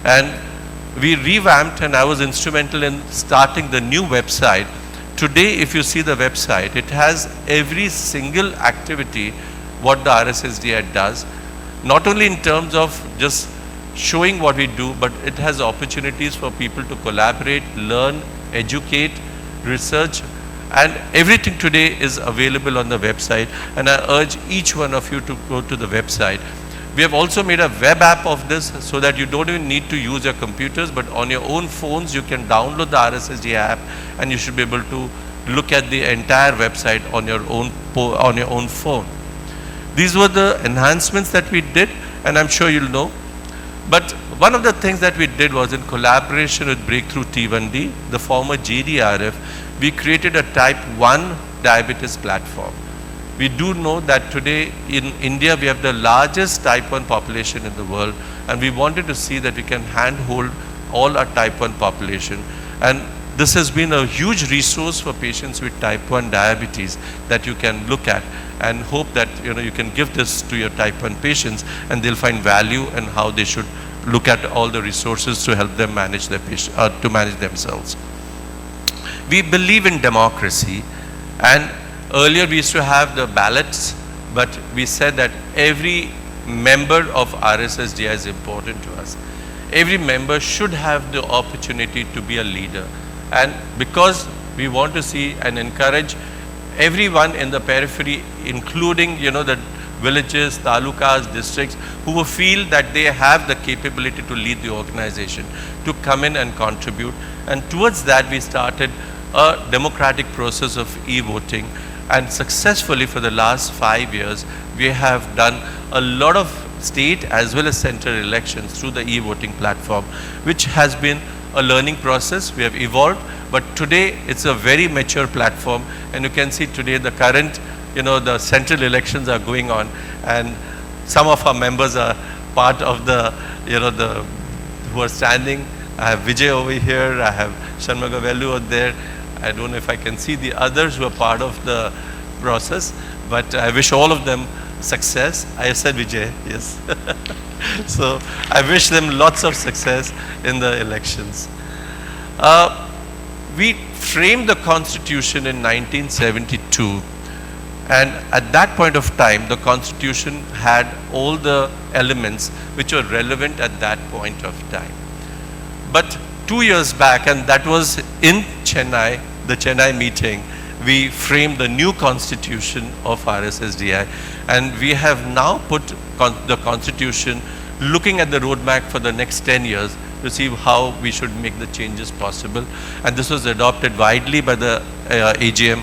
And we revamped, and I was instrumental in starting the new website. Today, if you see the website, it has every single activity what the RSSDI does, not only in terms of just showing what we do, but it has opportunities for people to collaborate, learn, educate, research, and everything today is available on the website, and I urge each one of you to go to the website. We have also made a web app of this so that you don't even need to use your computers, but on your own phones you can download the RSSDI app and you should be able to look at the entire website on your own phone. These were the enhancements that we did, and I'm sure you'll know. But one of the things that we did was, in collaboration with Breakthrough T1D, the former GDRF, we created a type 1 diabetes platform. We do know that today in India we have the largest type 1 population in the world, and we wanted to see that we can handhold all our type 1 population. And this has been a huge resource for patients with type 1 diabetes that you can look at, and hope that you can give this to your type 1 patients and they'll find value and how they should look at all the resources to help them manage their to manage themselves. We believe in democracy, and earlier we used to have the ballots, but we said that every member of RSSDI is important to us. Every member should have the opportunity to be a leader, and because we want to see and encourage everyone in the periphery, including the villages, talukas, districts, who will feel that they have the capability to lead the organization, to come in and contribute. And towards that we started a democratic process of e-voting, and successfully for the last 5 years we have done a lot of state as well as central elections through the e-voting platform, which has been a learning process. We have evolved, but today it's a very mature platform, and you can see today the current the central elections are going on, and some of our members are part of the who are standing. I have Vijay over here, I have Shanmugavelu over there. I don't know if I can see the others who are part of the process, but I wish all of them success. I said Vijay, yes. So I wish them lots of success in the elections. We framed the Constitution in 1972, and at that point of time the Constitution had all the elements which were relevant at that point of time. But 2 years back, and that was in Chennai, the Chennai meeting, we framed the new Constitution of RSSDI, and we have now put the Constitution looking at the roadmap for the next 10 years to see how we should make the changes possible. And this was adopted widely by the AGM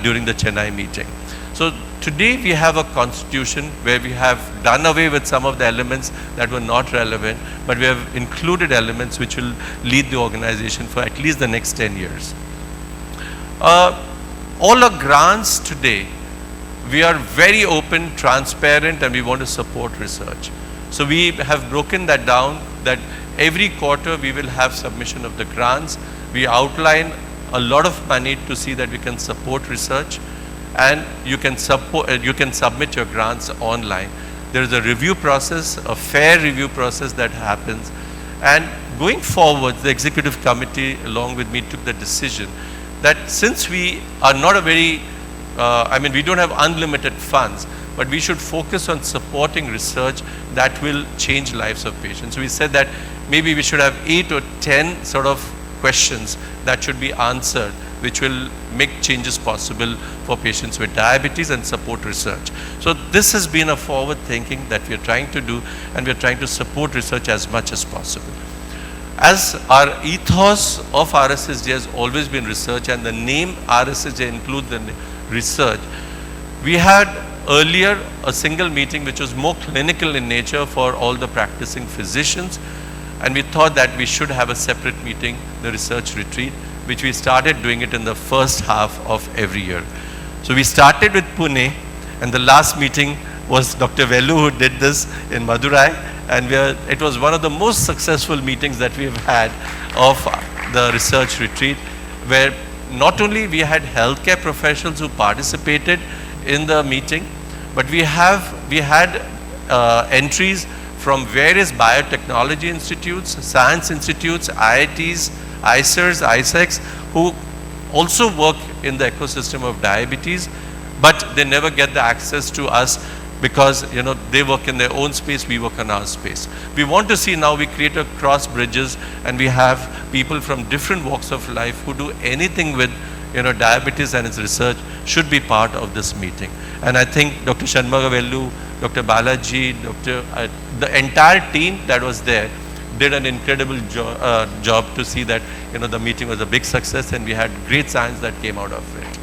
during the Chennai meeting. So today we have a Constitution where we have done away with some of the elements that were not relevant, but we have included elements which will lead the organization for at least the next 10 years. All our grants today, we are very open, transparent, and we want to support research. So we have broken that down, that every quarter we will have submission of the grants. We outline a lot of money to see that we can support research, and you can submit your grants online. There is a review process, a fair review process that happens, and going forward the executive committee along with me took the decision that since we are not a very we don't have unlimited funds, but we should focus on supporting research that will change lives of patients. So we said that maybe we should have 8 or 10 sort of questions that should be answered, which will make changes possible for patients with diabetes and support research. So this has been a forward thinking that we are trying to do, and we are trying to support research as much as possible. As our ethos of RSSDI has always been research, and the name RSSDI includes the research, we had earlier a single meeting which was more clinical in nature for all the practicing physicians, and we thought that we should have a separate meeting, the research retreat, which we started doing it in the first half of every year. So we started with Pune, and the last meeting was Dr. Velu who did this in Madurai, and it was one of the most successful meetings that we have had of the research retreat, where not only we had healthcare professionals who participated in the meeting, but we had entries from various biotechnology institutes, science institutes, IITs, ICERs, ISECs, who also work in the ecosystem of diabetes, but they never get the access to us because they work in their own space, we work in our space. We want to see now we create a cross bridges, and we have people from different walks of life who do anything with diabetes and its research should be part of this meeting. And I think Dr. Shanmugavellu, Dr. Balaji, the entire team that was there did an incredible job to see that the meeting was a big success, and we had great science that came out of it.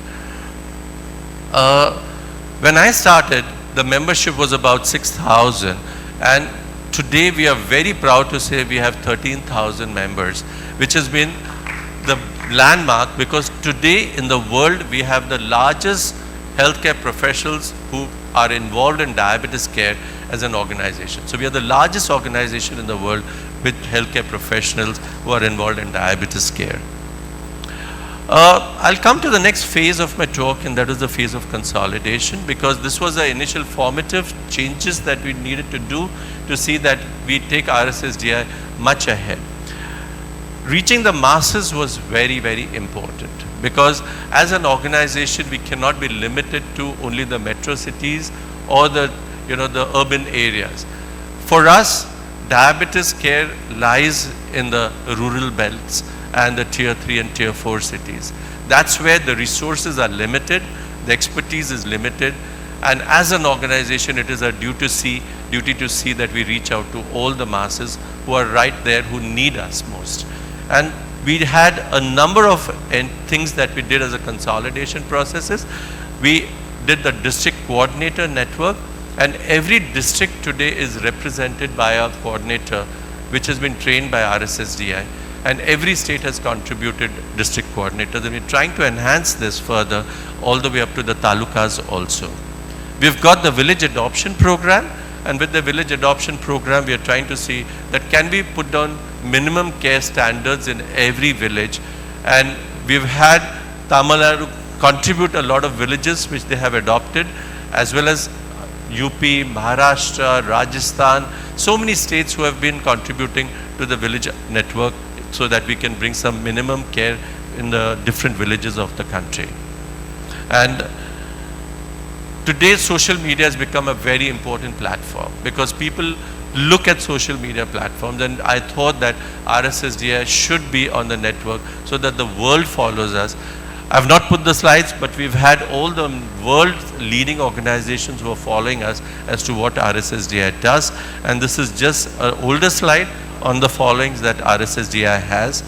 When I started, the membership was about 6,000, and today we are very proud to say we have 13,000 members, which has been the landmark, because today in the world we have the largest healthcare professionals who are involved in diabetes care as an organization. So we are the largest organization in the world with healthcare professionals who are involved in diabetes care. I'll come to the next phase of my talk, and that is the phase of consolidation, because this was the initial formative changes that we needed to do to see that we take RSSDI much ahead. Reaching the masses was very, very important, because as an organization we cannot be limited to only the metro cities or the urban areas. For us, diabetes care lies in the rural belts and the tier 3 and tier 4 cities. That's where the resources are limited, the expertise is limited, and as an organization it is our duty to see that we reach out to all the masses who are right there, who need us most. And we had a number of things that we did as a consolidation processes. We did the district coordinator network, and every district today is represented by a coordinator which has been trained by RSSDI, and every state has contributed district coordinators, and we're trying to enhance this further all the way up to the talukas also. We've got the village adoption program, and with the village adoption program we are trying to see that can we put down minimum care standards in every village, and we've had TAMILNADU contribute a lot of villages which they have adopted, as well as UP, Maharashtra, Rajasthan, so many states who have been contributing to the village network so that we can bring some minimum care in the different villages of the country. And today social media has become a very important platform, because people look at social media platforms, and I thought that RSSDI should be on the network so that the world follows us. I've not put the slides, but we've had all the world's leading organizations who are following us as to what RSSDI does, and this is just an older slide on the followings that RSSDI has.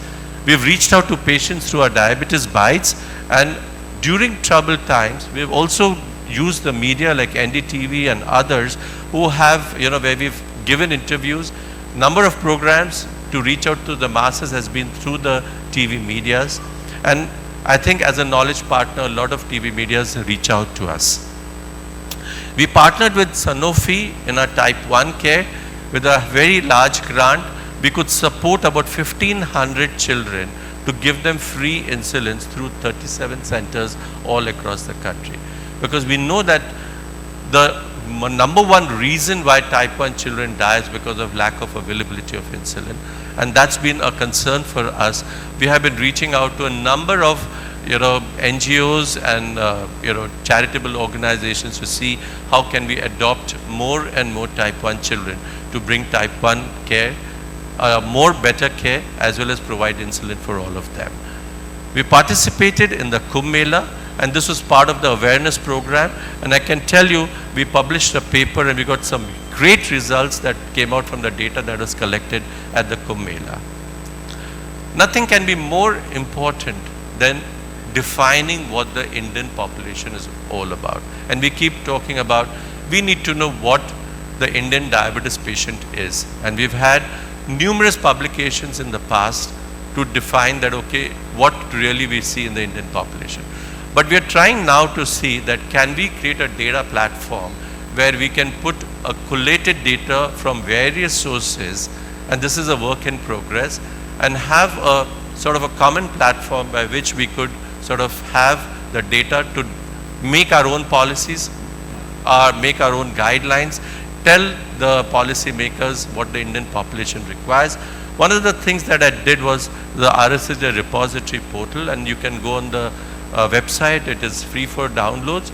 We've reached out to patients through our diabetes bites, and during troubled times we've also used the media like NDTV and others who have, where we've given interviews. Number of programs to reach out to the masses has been through the TV medias, and I think as a knowledge partner, a lot of TV medias reach out to us. We partnered with Sanofi in our type 1 care with a very large grant. We could support about 1,500 children to give them free insulins through 37 centers all across the country. Because we know that the number one reason why type 1 children die is because of lack of availability of insulin. And that's been a concern for us. We have been reaching out to a number of NGOs and charitable organizations to see how can we adopt more and more type 1 children to bring type 1 care, more better care, as well as provide insulin for all of them. We participated in the Kumbh Mela, and this was part of the awareness program, and I can tell you we published a paper and we got some great results that came out from the data that was collected at the Kumbh Mela. Nothing can be more important than defining what the Indian population is all about. And we keep talking about, we need to know what the Indian diabetes patient is. And we've had numerous publications in the past to define that, okay, what really we see in the Indian population. But we are trying now to see that can we create a data platform where we can put a collated data from various sources, and this is a work in progress, and have a sort of a common platform by which we could sort of have the data to make our own policies, or make our own guidelines, tell the policy makers what the Indian population requires. One of the things that I did was the RSSDI repository portal, and you can go on the website. It is free for downloads.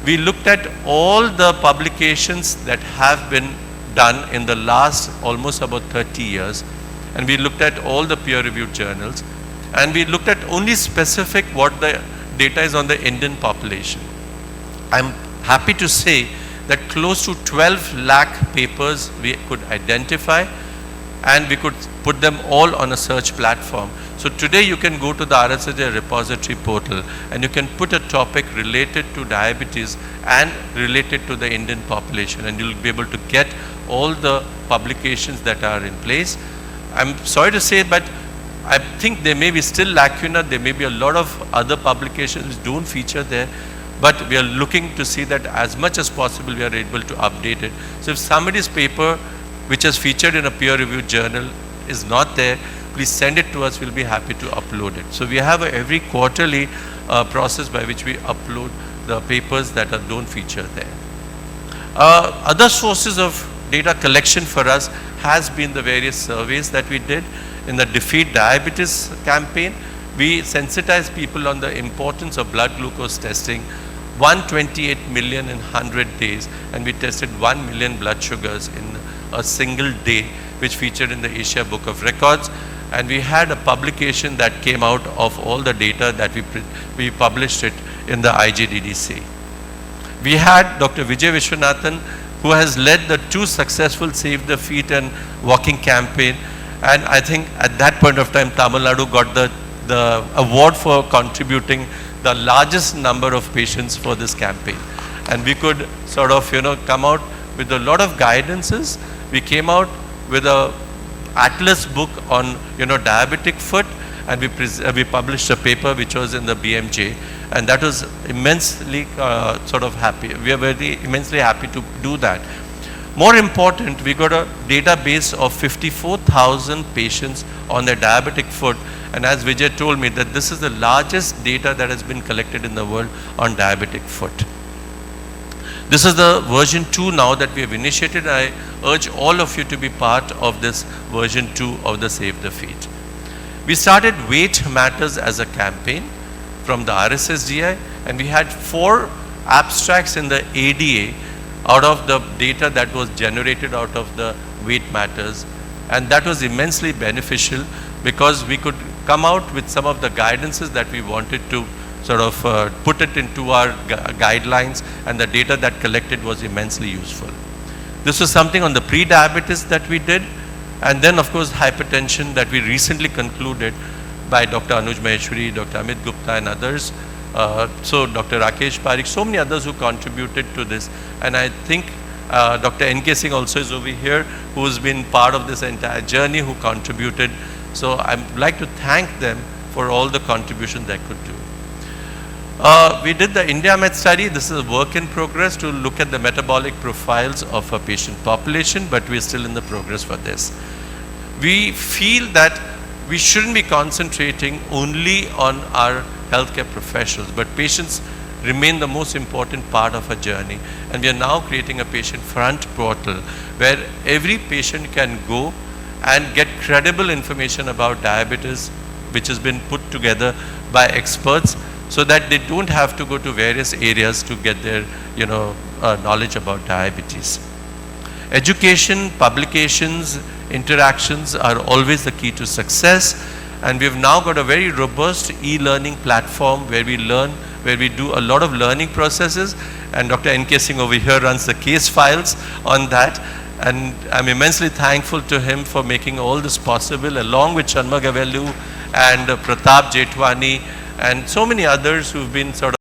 We looked at all the publications that have been done in the last almost about 30 years, and we looked at all the peer-reviewed journals, and we looked at only specific what the data is on the Indian population. I'm happy to say that close to 12 lakh papers we could identify, and we could put them all on a search platform. So today you can go to the RSSDI repository portal and you can put a topic related to diabetes and related to the Indian population, and you'll be able to get all the publications that are in place. I'm sorry to say, but I think there may be still lacuna. There may be a lot of other publications which don't feature there, but we are looking to see that as much as possible we are able to update it. So if somebody's paper which is featured in a peer-reviewed journal is not there, please send it to us. We'll be happy to upload it. So we have every quarterly process by which we upload the papers that don't feature there. Other sources of data collection for us has been the various surveys that we did. In the Defeat Diabetes campaign, we sensitized people on the importance of blood glucose testing. 128 million in 100 days, and we tested 1 million blood sugars in a single day, which featured in the Asia Book of Records. And we had a publication that came out of all the data that we published it in the IGDDC. We had Dr. Vijay Vishwanathan, who has led the 2 successful Save the Feet and walking campaign. And I think at that point of time, Tamil Nadu got the award for contributing the largest number of patients for this campaign. And we could sort of, come out with a lot of guidances. We came out with a atlas book on, diabetic foot, and we published a paper which was in the BMJ, and that was immensely sort of happy. We are very immensely happy to do that. More important, we got a database of 54,000 patients on their diabetic foot, and as Vijay told me, that this is the largest data that has been collected in the world on diabetic foot. This is the version 2 now that we have initiated. I urge all of you to be part of this version 2 of the Save the Feet. We started Weight Matters as a campaign from the RSSDI, and we had 4 abstracts in the ADA out of the data that was generated out of the Weight Matters, and that was immensely beneficial because we could come out with some of the guidances that we wanted to sort of put it into our guidelines, and the data that collected was immensely useful. This was something on the pre-diabetes that we did, and then of course hypertension that we recently concluded by Dr. Anuj Maheshwari, Dr. Amit Gupta and others. So Dr. Rakesh Parikh, so many others who contributed to this, and I think Dr. N.K. Singh also is over here, who has been part of this entire journey, who contributed. So I'd like to thank them for all the contribution they could do. We did the India-Med study. This is a work in progress to look at the metabolic profiles of a patient population, but we're still in the progress for this. We feel that we shouldn't be concentrating only on our healthcare professionals, but patients remain the most important part of our journey. And we are now creating a patient front portal where every patient can go and get credible information about diabetes, which has been put together by experts, so that they don't have to go to various areas to get their knowledge about diabetes. Education, publications, interactions are always the key to success, and we've now got a very robust e-learning platform where we learn, where we do a lot of learning processes, and Dr. N.K. Singh over here runs the case files on that, and I'm immensely thankful to him for making all this possible, along with Shanmugavelu and Pratap Jetwani and so many others who've been sort of